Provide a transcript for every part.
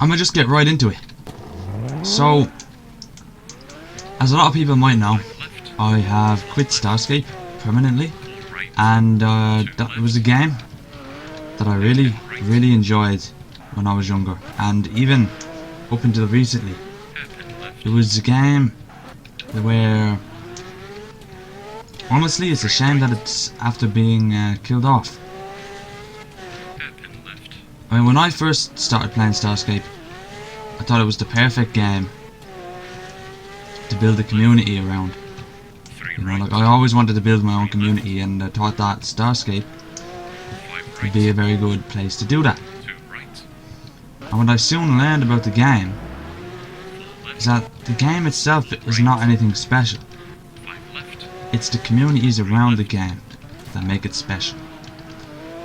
I'm gonna just get right into it. So, as a lot of people might know, I have quit Starscape permanently, and that was a game that I really enjoyed when I was younger, and even up until recently. It was a game where, honestly, it's a shame that it's after being killed off. I mean, when I first started playing Starscape, I thought it was the perfect game to build a community around. You know, like I always wanted to build my own community, and I thought that Starscape would be a very good place to do that. And what I soon learned about the game is that the game itself is not anything special. It's the communities around the game that make it special.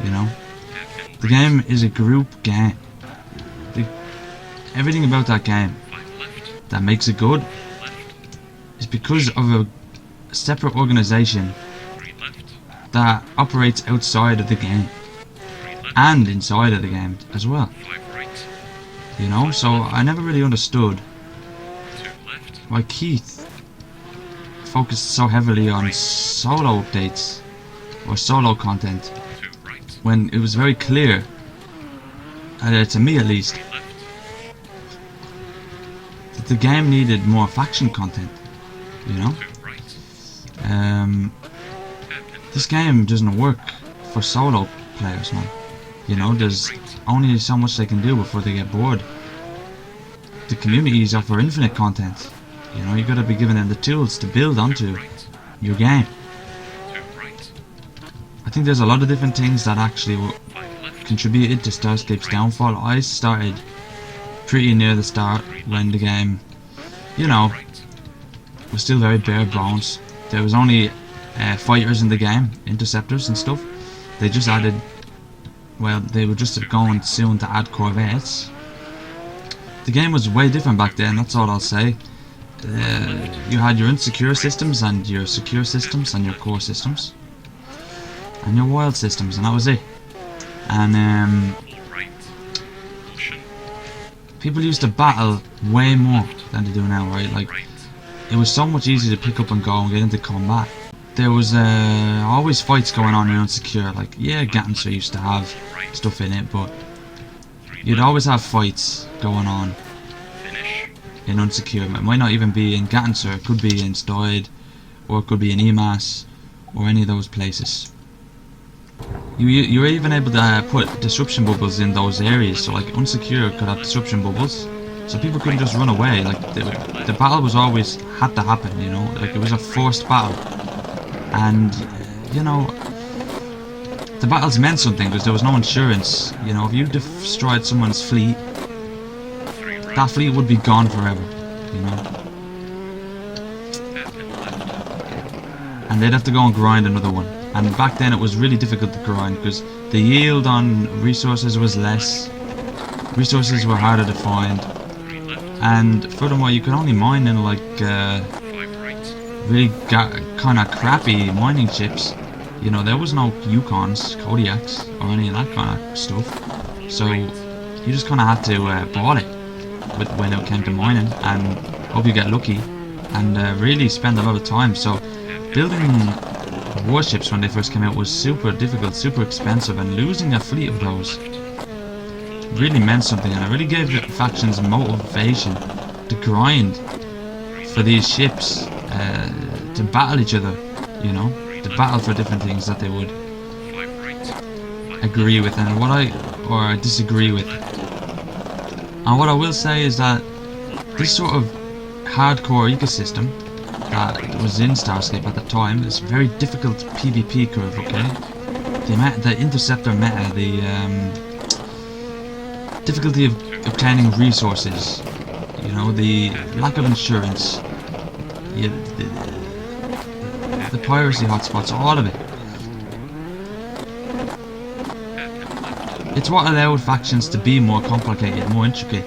You know? The game is a group game. Everything about that game that makes it good is because of a separate organization that operates outside of the game and inside of the game as well. You know, so I never really understood why Keth focused so heavily on solo updates or solo content when it was very clear, to me at least, that the game needed more faction content. You know, this game doesn't work for solo players, man. You know, there's only so much they can do before they get bored. The communities offer infinite content. You know, you gotta be giving them the tools to build onto your game. I think there's a lot of different things that actually contributed to Starscape's downfall. I started pretty near the start when the game, you know, was still very bare bones. There was only fighters in the game, interceptors and stuff. They just added, well, they were just going soon to add corvettes. The game was way different back then, that's all I'll say. You had your insecure systems and your secure systems and your core systems and your wild systems, and that was it. And people used to battle way more than they do now, right? Like, it was so much easier to pick up and go and get into combat. There was always fights going on in Unsecure. Like, yeah, Gattinger used to have stuff in it, but you'd always have fights going on in Unsecure. It might not even be in Gattinger, it could be in Stoid, or it could be in EMAS, or any of those places. You were even able to put disruption bubbles in those areas, so like Unsecure could have disruption bubbles, so people couldn't just run away. Like the battle was always had to happen, you know, like it was a forced battle, and you know, the battles meant something because there was no insurance. You know, if you destroyed someone's fleet, that fleet would be gone forever, you know, and they'd have to go and grind another one. And back then it was really difficult to grind because the yield on resources was less, resources were harder to find, and furthermore you could only mine in like really kind of crappy mining ships. You know, there was no Yukons, Kodiaks, or any of that kind of stuff, so you just kind of had to bought it when it came to mining and hope you get lucky and really spend a lot of time. So building warships when they first came out was super difficult, super expensive, and losing a fleet of those really meant something, and it really gave factions motivation to grind for these ships, to battle each other, you know, to battle for different things that they would agree with and or disagree with. And what I will say is that this sort of hardcore ecosystem that was in Starscape at the time is a very difficult PvP curve, okay? The interceptor meta, the difficulty of obtaining resources, you know, the lack of insurance, the piracy hotspots, all of it. It's what allowed factions to be more complicated, more intricate,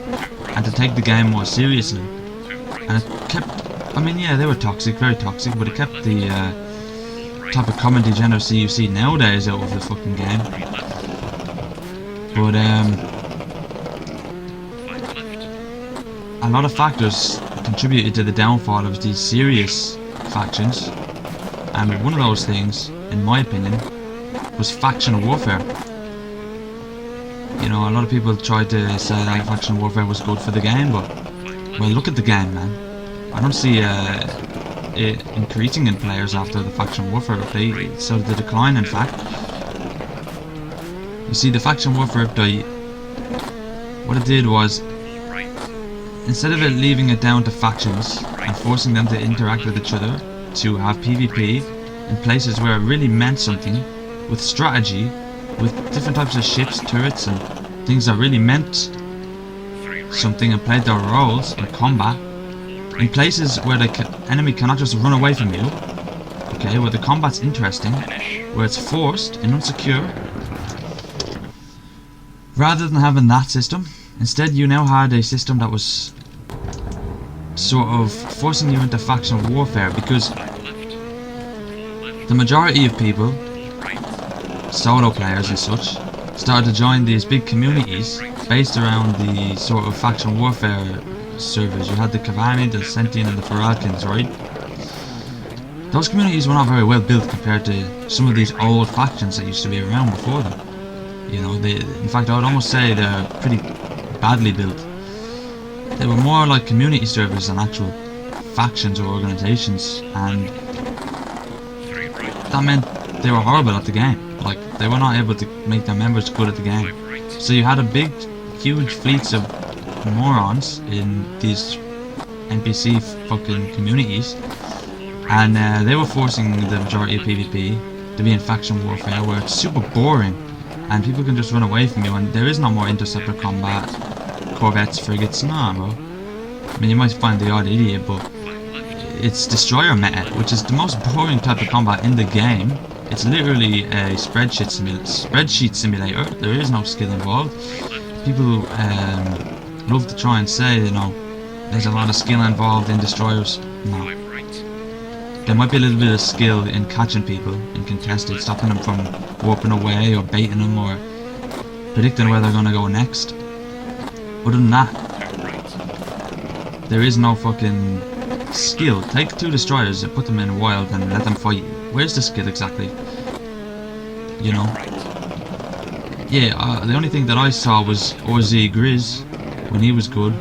and to take the game more seriously. And it kept, I mean, yeah, they were toxic, very toxic, but it kept the type of common degeneracy you see nowadays out of the fucking game. But a lot of factors contributed to the downfall of these serious factions, and one of those things, in my opinion, was factional warfare. You know, a lot of people tried to say that factional warfare was good for the game, but, well, look at the game, man. I don't see it increasing in players after the faction warfare update. It started to decline, in fact. You see, the faction warfare update, what it did was, instead of it leaving it down to factions and forcing them to interact with each other to have PvP in places where it really meant something, with strategy, with different types of ships, turrets and things that really meant something and played their roles in combat, in places where the enemy cannot just run away from you, okay, where the combat's interesting, where it's forced and unsecure. Rather than having that system, instead you now had a system that was sort of forcing you into factional warfare, because the majority of people, solo players and such, started to join these big communities based around the sort of faction warfare servers. You had the Cavani, the Sentient and the Feralkins, right? Those communities were not very well built compared to some of these old factions that used to be around before them. You know, in fact, I would almost say they're pretty badly built. They were more like community servers than actual factions or organizations, and that meant they were horrible at the game. Like, they were not able to make their members good at the game. So you had a big, huge fleets of morons in these NPC fucking communities, and they were forcing the majority of PvP to be in faction warfare, where it's super boring and people can just run away from you, and there is no more interceptor combat, corvettes, frigates, nah, bro. I mean, you might find the odd idiot, but it's destroyer meta, which is the most boring type of combat in the game. It's literally a spreadsheet simulator. There is no skill involved. People love to try and say, you know, there's a lot of skill involved in destroyers. No. There might be a little bit of skill in catching people in contested, stopping them from warping away or baiting them or predicting where they're going to go next. Other than that, there is no fucking skill. Take two destroyers and put them in wild and let them fight. Where's the skill exactly? You know? Yeah, the only thing that I saw was OZ Grizz, when he was good.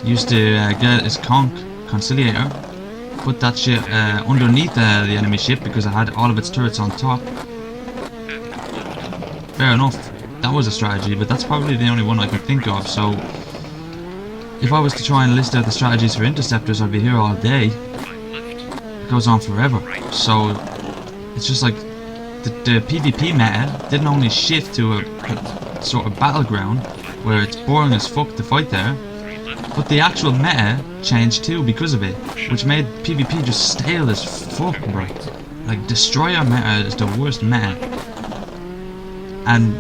He used to get his conciliator, put that shit underneath the enemy ship because it had all of its turrets on top. Fair enough, that was a strategy, but that's probably the only one I can think of. So if I was to try and list out the strategies for interceptors, I'd be here all day. It goes on forever. So it's just like the PvP meta didn't only shift to a sort of battleground where it's boring as fuck to fight there, but the actual meta changed too because of it, which made PvP just stale as fuck, bro. Like, destroyer meta is the worst meta, and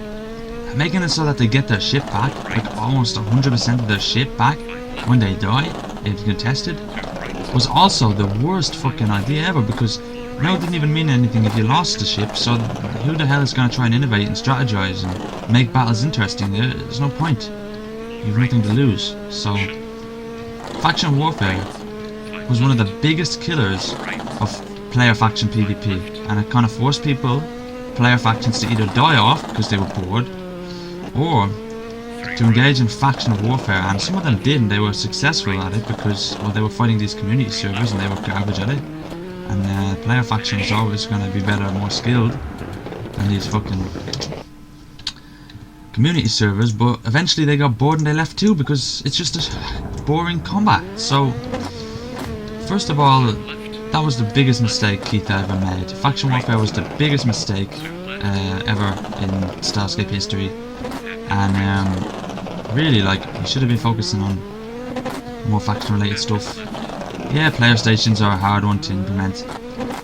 making it so that they get their ship back, like almost 100% of their ship back when they die in contested, was also the worst fucking idea ever, because now it didn't even mean anything if you lost the ship. So who the hell is going to try and innovate and strategize and make battles interesting? There's no point. You have nothing to lose. So faction warfare was one of the biggest killers of player faction PvP, and it kind of forced player factions to either die off because they were bored, or to engage in factional warfare. And some of them did, and they were successful at it because, well, they were fighting these community servers and they were garbage at it. And player faction is always going to be better and more skilled than these fucking community servers, but eventually they got bored and they left too, because it's just a boring combat. So first of all, that was the biggest mistake Keth ever made. Faction warfare was the biggest mistake ever in Starscape history, and really, like, you should have been focusing on more faction related stuff. Yeah, player stations are a hard one to implement.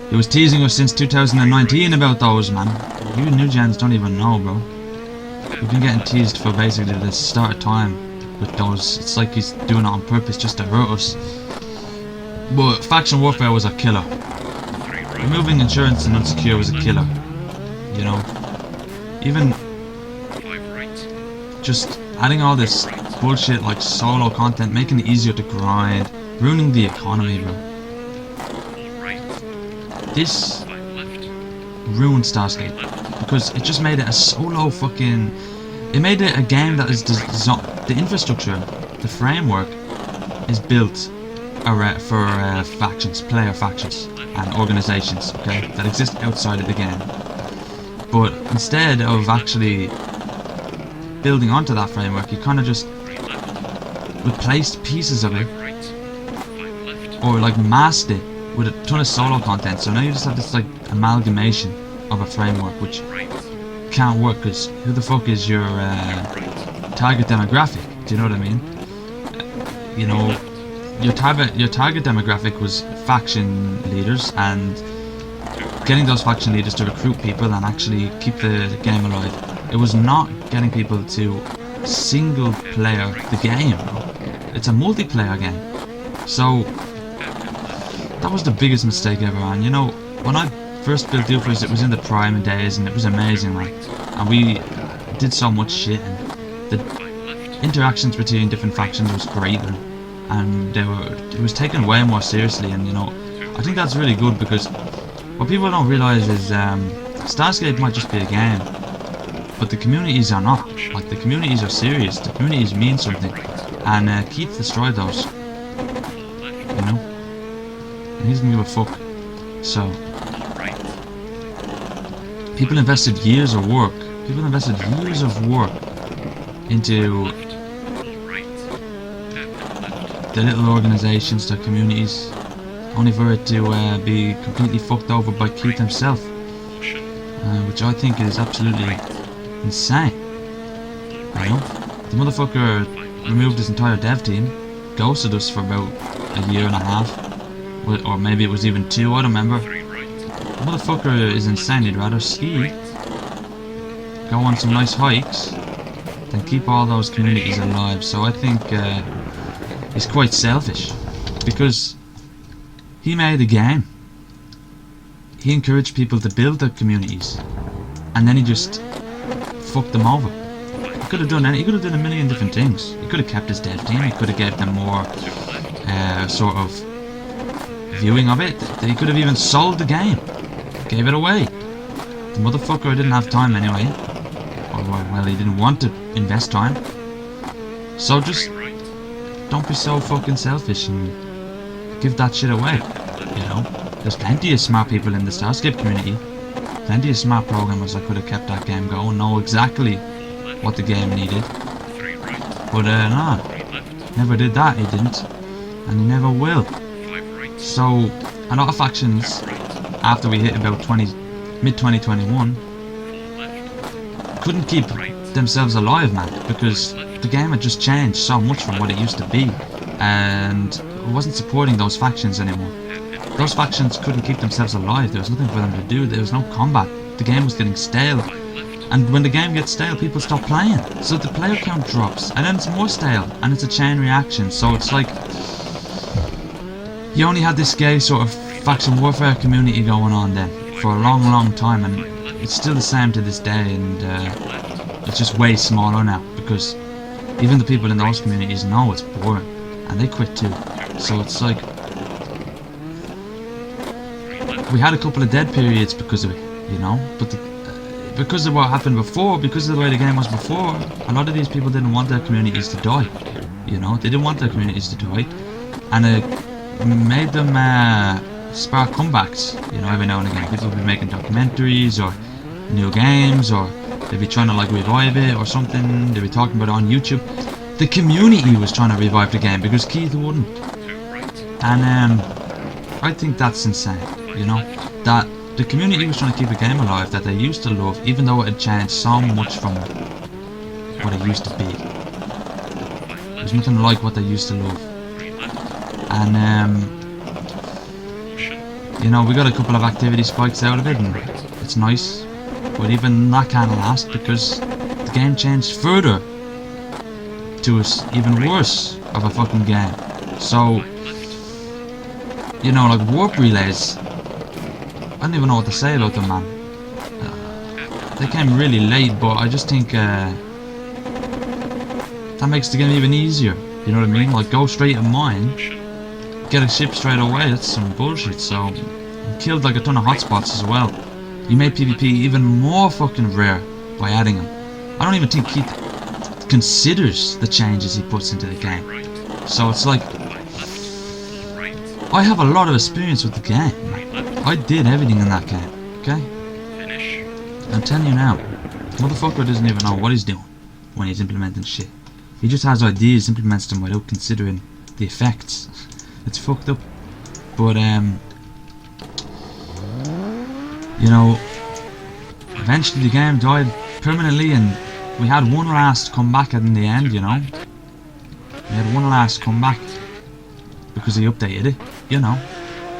He was teasing us since 2019 about those, man. You new gens don't even know, bro. We've been getting teased for basically the start of time with those. It's like he's doing it on purpose just to hurt us. But faction warfare was a killer. Removing insurance and unsecure was a killer. You know, even just adding all this bullshit like solo content, making it easier to grind, ruining the economy, bro. This ruined Starscape because it just made it a solo fucking. It made it a game that is the infrastructure, the framework, is built for factions, player factions, and organizations, okay, that exist outside of the game. But instead of actually building onto that framework, you kind of just replaced pieces of it, or like masked it with a ton of solo content. So now you just have this like amalgamation of a framework which can't work, because who the fuck is your target demographic? Do you know what I mean? You know, your target demographic was faction leaders, and getting those faction leaders to recruit people and actually keep the game alive. It was not getting people to single player the game. It's a multiplayer game. So that was the biggest mistake ever, man. You know, when I first built Doofers, it was in the prime days, and it was amazing, man. And we did so much shit, and the interactions between different factions was great, and it was taken way more seriously. And you know, I think that's really good, because what people don't realize is Starscape might just be a game, but the communities are not. Like, the communities are serious. The communities mean something, and Keth destroyed those. You know, and he doesn't give a fuck. So people invested years of work. People invested years of work into the little organizations, their communities, only for it to be completely fucked over by Keth himself, which I think is absolutely insane. You know, the motherfucker removed his entire dev team, ghosted us for about a year and a half, or maybe it was even 2, I don't remember. The motherfucker is insane. He'd rather ski, go on some nice hikes, than keep all those communities alive. So I think he's quite selfish, because he made a game. He encouraged people to build their communities, and then he just fucked them over. He could have done a million different things. He could have kept his dev team. He could have gave them more sort of viewing of it. He could have even sold the game, gave it away. The motherfucker didn't have time anyway, or well, he didn't want to invest time. So just don't be so fucking selfish and give that shit away. You know, there's plenty of smart people in the Starscape community, plenty of smart programmers that could have kept that game going, know exactly what the game needed. But nah, never did that. He didn't, and he never will. So a lot of factions, after we hit about mid-2021, couldn't keep themselves alive, man, because the game had just changed so much from what it used to be, and it wasn't supporting those factions anymore. Those factions couldn't keep themselves alive. There was nothing for them to do. There was no combat. The game was getting stale, and when the game gets stale, people stop playing, so the player count drops, and then it's more stale, and it's a chain reaction. So it's like you only had this gay sort of faction warfare community going on then for a long time, and it's still the same to this day, and it's just way smaller now, because even the people in those communities know it's boring, and they quit too. So it's like we had a couple of dead periods because of it, you know, but because of what happened before, because of the way the game was before, a lot of these people didn't want their communities to die, you know, they didn't want their communities to die, and it made them spark comebacks, you know, every now and again. People would be making documentaries or new games, or they'd be trying to like revive it or something. They'd be talking about it on YouTube. The community was trying to revive the game because Keth wouldn't, and I think that's insane, you know, that the community was trying to keep a game alive that they used to love, even though it had changed so much from what it used to be. There's nothing like what they used to love. And you know, we got a couple of activity spikes out of it, and it's nice, but even that can't last, because the game changed further to us even worse of a fucking game. So, you know, like warp relays, I don't even know what to say about them, man. They came really late, but I just think that makes the game even easier. You know what I mean? Like, go straight to mine, get a ship straight away. That's some bullshit. So, you killed like a ton of hotspots as well. You made PvP even more fucking rare by adding them. I don't even think Keith considers the changes he puts into the game. So it's like, I have a lot of experience with the game. I did everything in that game, okay? I'm telling you now, motherfucker doesn't even know what he's doing when he's implementing shit. He just has ideas, implements them without considering the effects. It's fucked up. But you know, eventually the game died permanently, and we had one last comeback in the end, you know. We had one last comeback because he updated it, you know.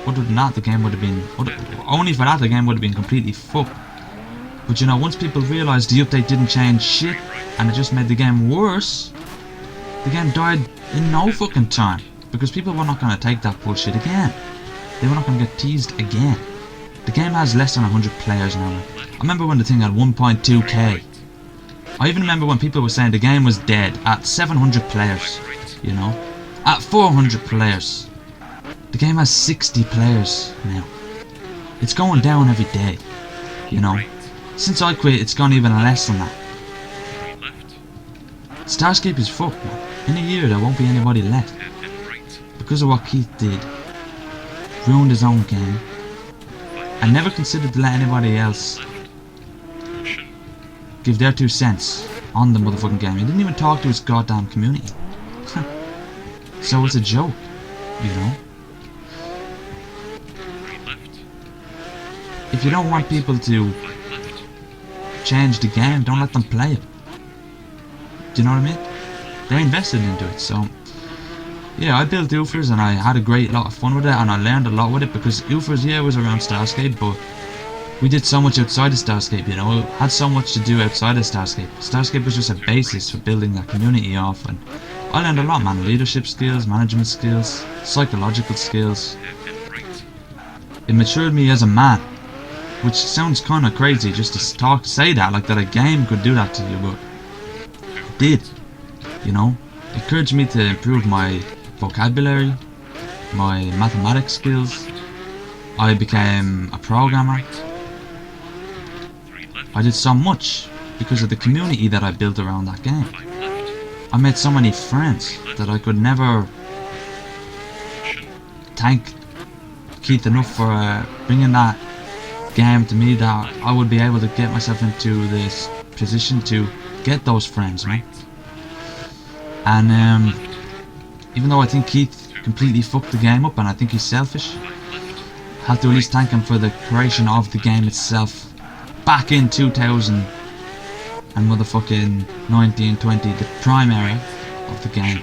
Other than that, the game would have been... only for that, the game would have been completely fucked. But you know, once people realised the update didn't change shit, and it just made the game worse, the game died in no fucking time. Because people were not going to take that bullshit again. They were not going to get teased again. The game has less than 100 players now. I remember when the thing had 1.2k. I even remember when people were saying the game was dead at 700 players, you know. At 400 players. The game has 60 players now. It's going down every day, you know. Since I quit, it's gone even less than that. Starscape is fucked, man. In a year, there won't be anybody left. Because of what Keith did. Ruined his own game. And never considered to let anybody else give their 2 cents on the motherfucking game. He didn't even talk to his goddamn community. So it's a joke, you know. If you don't want people to change the game, don't let them play it. Do you know what I mean? They invested into it, so... yeah, I built Oofers and I had a great lot of fun with it, and I learned a lot with it, because Oofers, yeah, was around Starscape, but we did so much outside of Starscape, you know. It had so much to do outside of Starscape. Starscape was just a basis for building that community off, and I learned a lot, man. Leadership skills, management skills, psychological skills. It matured me as a man, which sounds kind of crazy just to say that, like that a game could do that to you, but it did, you know. It encouraged me to improve my vocabulary, my mathematics skills. I became a programmer. I did so much because of the community that I built around that game. I made so many friends that I could never thank Keith enough for bringing that game to me, that I would be able to get myself into this position to get those friends, man. And even though I think Keith completely fucked the game up and I think he's selfish, I have to at least thank him for the creation of the game itself back in 2000 and motherfucking 1920, the prime era of the game.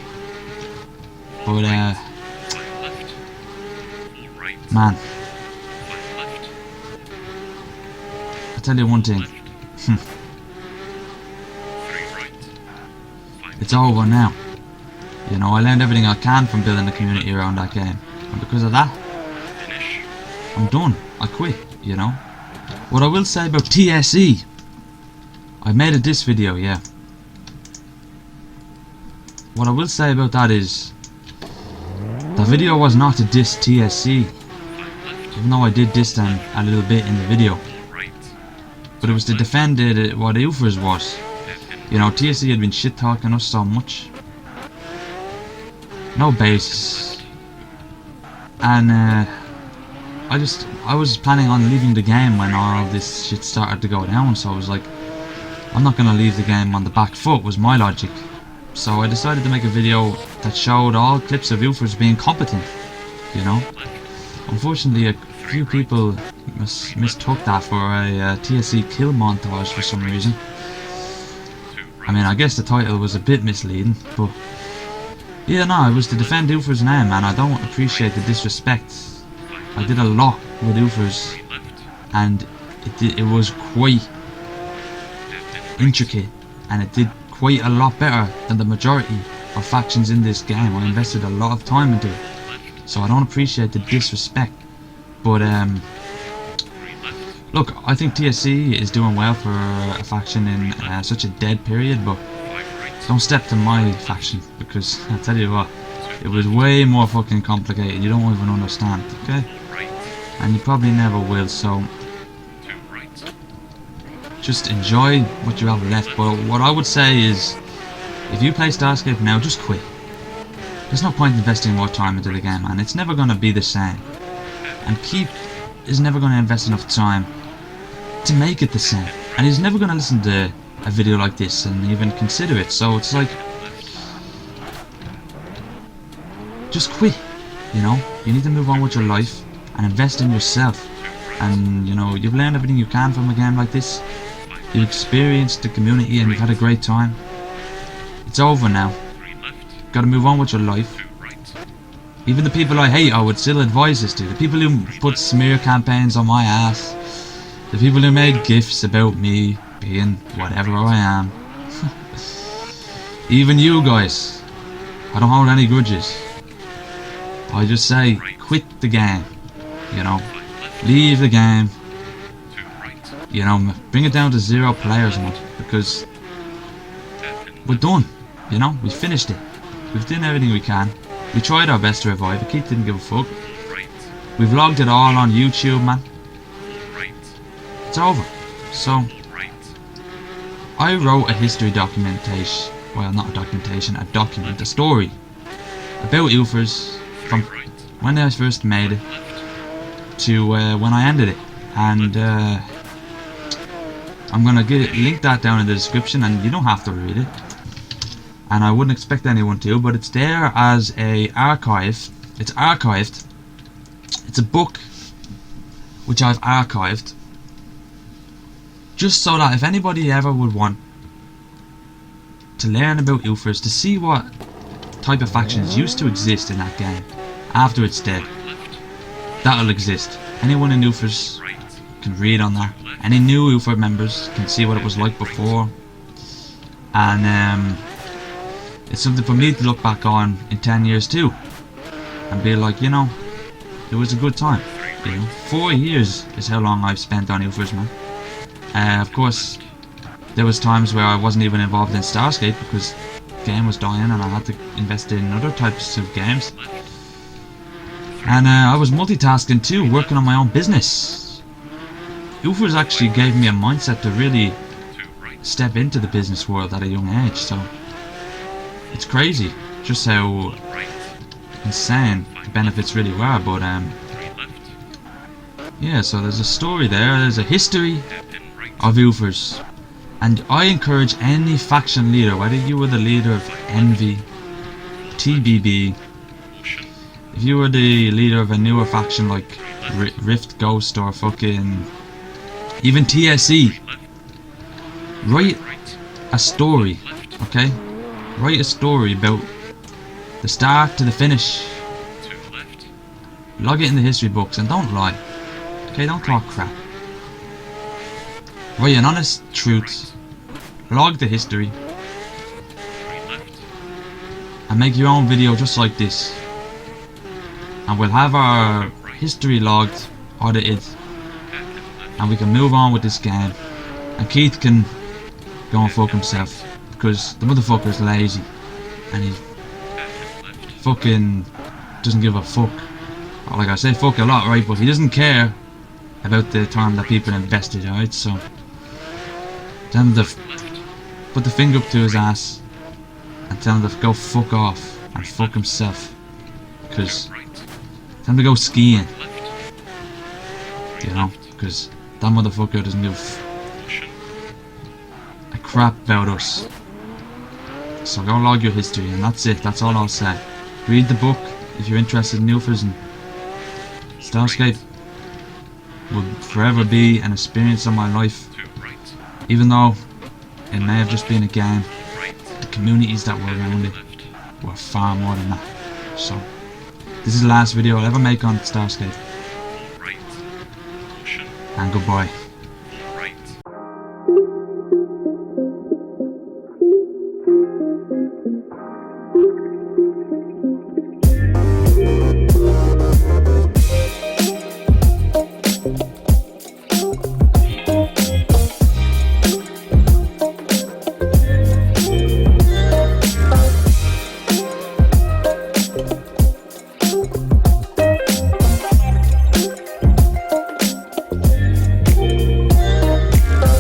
But man, I'll tell you one thing. It's over now. You know, I learned everything I can from building a community around that game, and because of that, I'm done. I quit, you know. What I will say about TSE, I made a diss video, yeah. What I will say about that is, that video was not to diss TSE, even though I did diss them a little bit in the video. But it was to defend what Oofers was. You know, TSE had been shit talking us so much. No basis. And I was planning on leaving the game when all this shit started to go down, so I was like, I'm not gonna leave the game on the back foot, was my logic. So I decided to make a video that showed all clips of Oofers being competent, you know. Unfortunately, a few people mistook that for a TSE kill montage for some reason. I mean, I guess the title was a bit misleading, but yeah, no, it was to defend Oofers' name, and I don't appreciate the disrespect. I did a lot with Oofers, and it was quite intricate, and it did quite a lot better than the majority of factions in this game. I invested a lot of time into it, so I don't appreciate the disrespect. But look, I think TSE is doing well for a faction in such a dead period, but don't step to my faction, because I tell you what, it was way more fucking complicated. You don't even understand, okay? And you probably never will, so just enjoy what you have left. But what I would say is, if you play Starscape now, just quit. There's no point investing more time into the game, man. It's never going to be the same. And Keith is never going to invest enough time to make it the same. And he's never going to listen to a video like this and even consider it. So it's like, just quit, you know? You need to move on with your life and invest in yourself. And, you know, you've learned everything you can from a game like this. You've experienced the community and you've had a great time. It's over now. Gotta move on with your life. Even the people I hate, I would still advise this to. The people who put smear campaigns on my ass. The people who made gifs about me being whatever I am. Even you guys. I don't hold any grudges. I just say, quit the game. You know, leave the game. You know, bring it down to 0 players, man, because we're done. You know, we finished it. We've done everything we can. We tried our best to revive it. Keith didn't give a fuck. We've logged it all on YouTube, man. It's over. So, I wrote a history documentation. Well, not a documentation, a document, a story about Ulfers from when I first made it to when I ended it. And I'm gonna link that down in the description, and you don't have to read it. And I wouldn't expect anyone to, but it's there as a archive. It's archived. It's a book which I've archived, just so that if anybody ever would want to learn about Ulfers, to see what type of factions used to exist in that game after it's dead, that'll exist. Anyone in Ulfers can read on that. Any new Ulfer members can see what it was like before. And it's something for me to look back on in 10 years too, and be like, you know, it was a good time. You know, 4 years is how long I've spent on Ulfers, man. Of course, there was times where I wasn't even involved in Starscape because the game was dying and I had to invest in other types of games. And I was multitasking too, working on my own business. Ulfers actually gave me a mindset to really step into the business world at a young age, so it's crazy just how insane the benefits really were. But yeah, so there's a story there, there's a history of Ulfers, and I encourage any faction leader, whether you were the leader of Envy, TBB, if you were the leader of a newer faction like Rift Ghost or fucking even TSE, write a story, okay? Write a story about the start to the finish. Log it in the history books and don't lie. Okay, don't talk crap. Write an honest truth. Log the history. And make your own video just like this. And we'll have our history logged, audited. And we can move on with this game. And Keith can go and fuck himself. Because the motherfucker's lazy. And he fucking doesn't give a fuck. Like I say fuck a lot, right? But he doesn't care about the time that people invested, alright? So tell him to put the finger up to his ass and tell him to go fuck off and fuck himself. Because tell him to go skiing. You know? Because that motherfucker doesn't give a crap about us. So go log your history, and that's it. That's all I'll say. Read the book if you're interested in Ulfers, and Starscape will forever be an experience of my life. Even though it may have just been a game, the communities that were around it were far more than that. So this is the last video I'll ever make on Starscape. And goodbye.